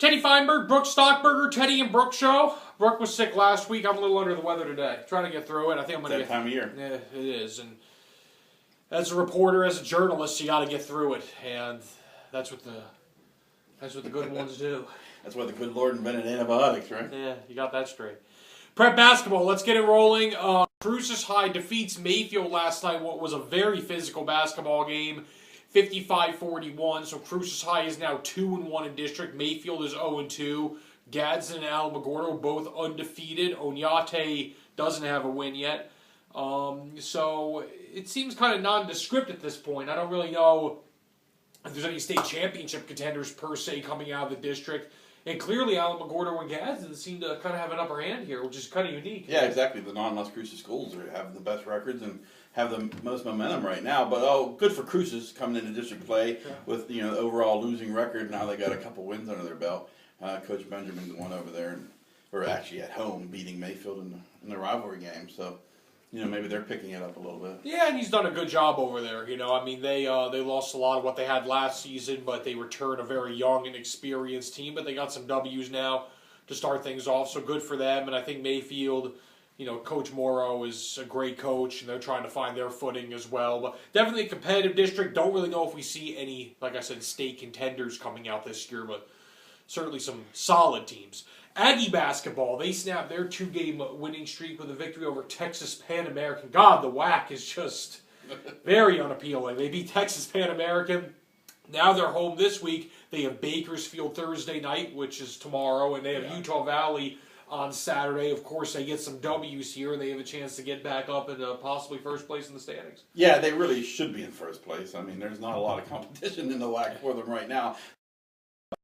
Kenny Feinberg, Brook Stockburger, Teddy and Brook show. Brook was sick last week. I'm a little under the weather today. Trying to get through it. I think I'm going to get... that time of year. Yeah, it is. And as a reporter, as a journalist, you got to get through it. And that's what the good ones do. That's why the good Lord invented antibiotics, right? Yeah, you got that straight. Prep basketball, let's get it rolling. Cruces High defeats Mayfield last night, what was a very physical basketball game, 55-41. So Cruces High is now 2-1 in district. Mayfield is 0-2. Gadsden and Alamogordo both undefeated. Oñate doesn't have a win yet. So it seems kind of nondescript at this point. I don't really know if there's any state championship contenders per se coming out of the district. And clearly, Alamogordo and Gadsden seem to kind of have an upper hand here, which is kind of unique. Yeah, exactly. The non-Las Cruces schools have the best records and have the most momentum right now. But good for Cruces coming into district play with the overall losing record. Now they got a couple wins under their belt. Coach Benjamin's won over there, or actually at home, beating Mayfield in the rivalry game. So. Maybe they're picking it up a little bit. Yeah, and he's done a good job over there. I mean, they lost a lot of what they had last season, but they return a very young and experienced team. But they got some W's now to start things off, so good for them. And I think Mayfield, Coach Morrow is a great coach, and they're trying to find their footing as well. But definitely a competitive district. Don't really know if we see any, like I said, state contenders coming out this year, but certainly some solid teams. Aggie basketball, they snapped their 2-game winning streak with a victory over Texas Pan American. God, the WAC is just very unappealing. They beat Texas Pan American. Now they're home this week. They have Bakersfield Thursday night, which is tomorrow, and they have Utah Valley on Saturday. Of course, they get some W's here, and they have a chance to get back up into possibly first place in the standings. Yeah, they really should be in first place. I mean, there's not a lot of competition in the WAC for them right now.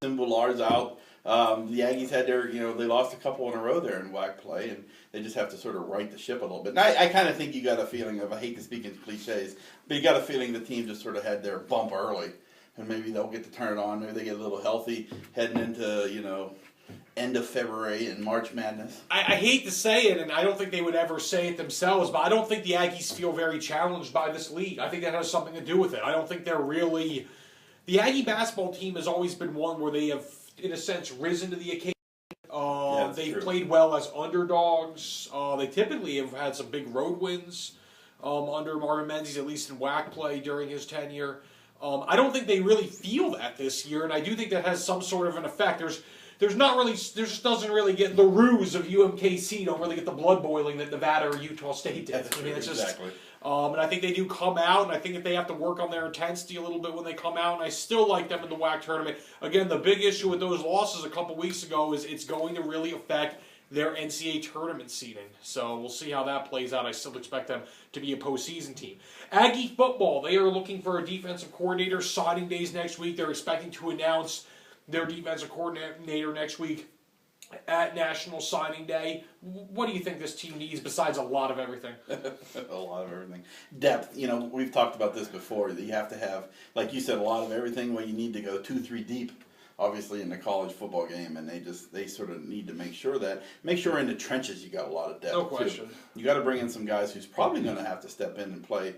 Simbular's out. The Aggies had their, they lost a couple in a row there in WAC play, and they just have to sort of right the ship a little bit. And I kind of think you got a feeling of, I hate to speak in cliches, but you got a feeling the team just sort of had their bump early, and maybe they'll get to turn it on. Maybe they get a little healthy heading into, end of February and March Madness. I hate to say it, and I don't think they would ever say it themselves, but I don't think the Aggies feel very challenged by this league. I think that has something to do with it. I don't think they're really... The Aggie basketball team has always been one where they have, in a sense, risen to the occasion. They've played well as underdogs. They typically have had some big road wins under Marvin Menzies, at least in WAC play during his tenure. I don't think they really feel that this year, and I do think that has some sort of an effect. There just doesn't really get the ruse of UMKC. Don't really get the blood boiling that Nevada or Utah State did. That's exactly. And I think they do come out, and I think that they have to work on their intensity a little bit when they come out, and I still like them in the WAC tournament. Again, the big issue with those losses a couple weeks ago is it's going to really affect their NCAA tournament seeding. So we'll see how that plays out. I still expect them to be a postseason team. Aggie football, they are looking for a defensive coordinator. Signing days next week. They're expecting to announce their defensive coordinator next week at National Signing Day. What do you think this team needs besides a lot of everything? A lot of everything. Depth. We've talked about this before. That you have to have, like you said, a lot of everything. Well, you need to go 2-3 deep, obviously, in the college football game, and they sort of need to make sure in the trenches you got a lot of depth. No question. Too. You got to bring in some guys who's probably going to have to step in and play,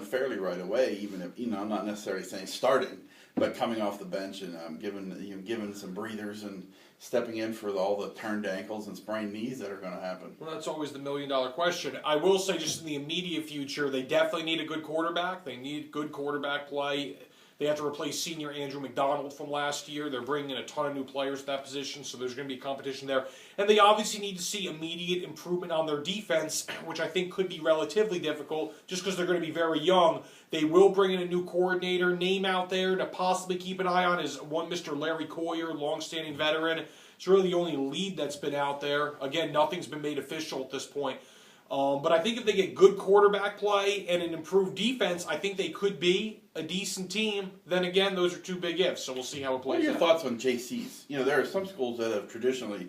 fairly right away. Even if I'm not necessarily saying starting, but coming off the bench and giving some breathers and stepping in for all the turned ankles and sprained knees that are going to happen. Well, that's always the million-dollar question. I will say just in the immediate future, they definitely need a good quarterback. They need good quarterback play. They have to replace senior Andrew McDonald from last year. They're bringing in a ton of new players to that position, so there's going to be competition there. And they obviously need to see immediate improvement on their defense, which I think could be relatively difficult just because they're going to be very young. They will bring in a new coordinator. Name out there to possibly keep an eye on is one Mr. Larry Coyer, longstanding veteran. It's really the only lead that's been out there. Again, nothing's been made official at this point. But I think if they get good quarterback play and an improved defense, I think they could be a decent team. Then again, those are two big ifs, so we'll see how it plays out. What are your thoughts on JCs? There are some schools that have traditionally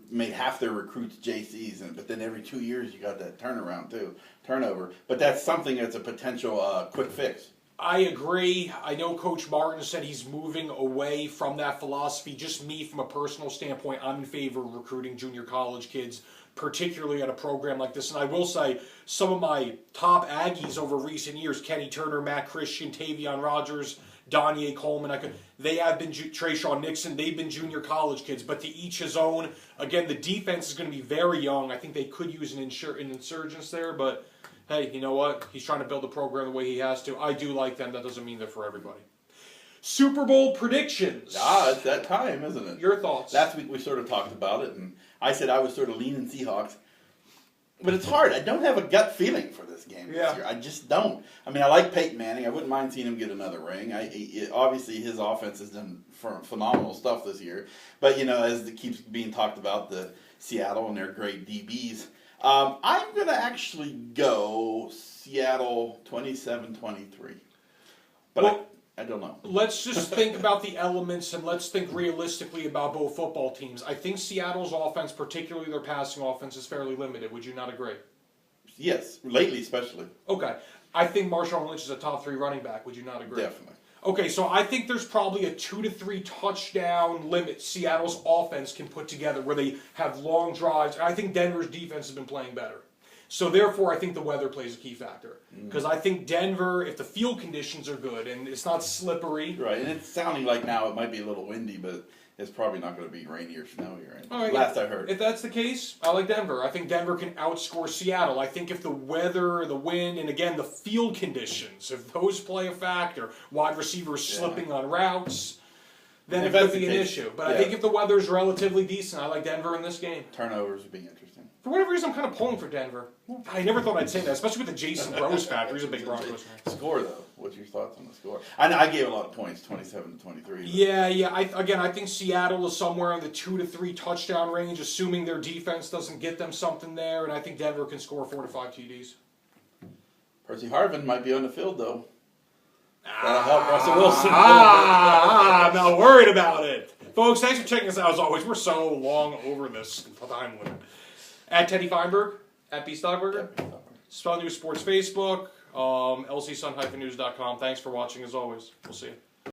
made half their recruits JCs, but then every 2 years you got that turnover. But that's something that's a potential quick fix. I agree. I know Coach Martin said he's moving away from that philosophy. Just me, from a personal standpoint, I'm in favor of recruiting junior college kids particularly at a program like this. And I will say, some of my top Aggies over recent years, Kenny Turner, Matt Christian, Tavion Rogers, Donnie Coleman, they have been Trayshawn Nixon. They've been junior college kids, but to each his own. Again, the defense is going to be very young. I think they could use an insurgence there, but hey, you know what? He's trying to build the program the way he has to. I do like them. That doesn't mean they're for everybody. Super Bowl predictions. It's that time, isn't it? Your thoughts? Last week we sort of talked about it, and I said I was sort of leaning Seahawks. But it's hard. I don't have a gut feeling for this game this year. I just don't. I mean, I like Peyton Manning. I wouldn't mind seeing him get another ring. Obviously, his offense has done phenomenal stuff this year. But, as it keeps being talked about, the Seattle and their great DBs. I'm going to actually go Seattle 27-23. But I don't know. Let's just think about the elements and let's think realistically about both football teams. I think Seattle's offense, particularly their passing offense, is fairly limited. Would you not agree? Yes, lately especially. Okay. I think Marshawn Lynch is a top 3 running back. Would you not agree? Definitely. Okay, so I think there's probably a 2 to 3 touchdown limit Seattle's offense can put together where they have long drives. I think Denver's defense has been playing better. So therefore, I think the weather plays a key factor. Because I think Denver, if the field conditions are good and it's not slippery. Right, and it's sounding like now it might be a little windy, but it's probably not going to be rainy or snowy or anything. Right, last I heard. If that's the case, I like Denver. I think Denver can outscore Seattle. I think if the weather, the wind, and again, the field conditions, if those play a factor, wide receivers slipping on routes, then it could be an issue. But I think if the weather's relatively decent, I like Denver in this game. Turnovers would be interesting. For whatever reason, I'm kind of pulling for Denver. I never thought I'd say that, especially with the Jason Rose factor. He's a big Broncos fan. Score, though. What's your thoughts on the score? I gave a lot of points, 27-23. Yeah. I think Seattle is somewhere in the 2 to 3 touchdown range, assuming their defense doesn't get them something there, and I think Denver can score 4 to 5 TDs. Percy Harvin might be on the field, though. That'll help Russell Wilson. I'm not worried about it. Folks, thanks for checking us out as always. We're so long over this time limit. At Teddy Feinberg, at B Stockburger, Spell News Sports Facebook, lcsun-news.com. Thanks for watching as always. We'll see you.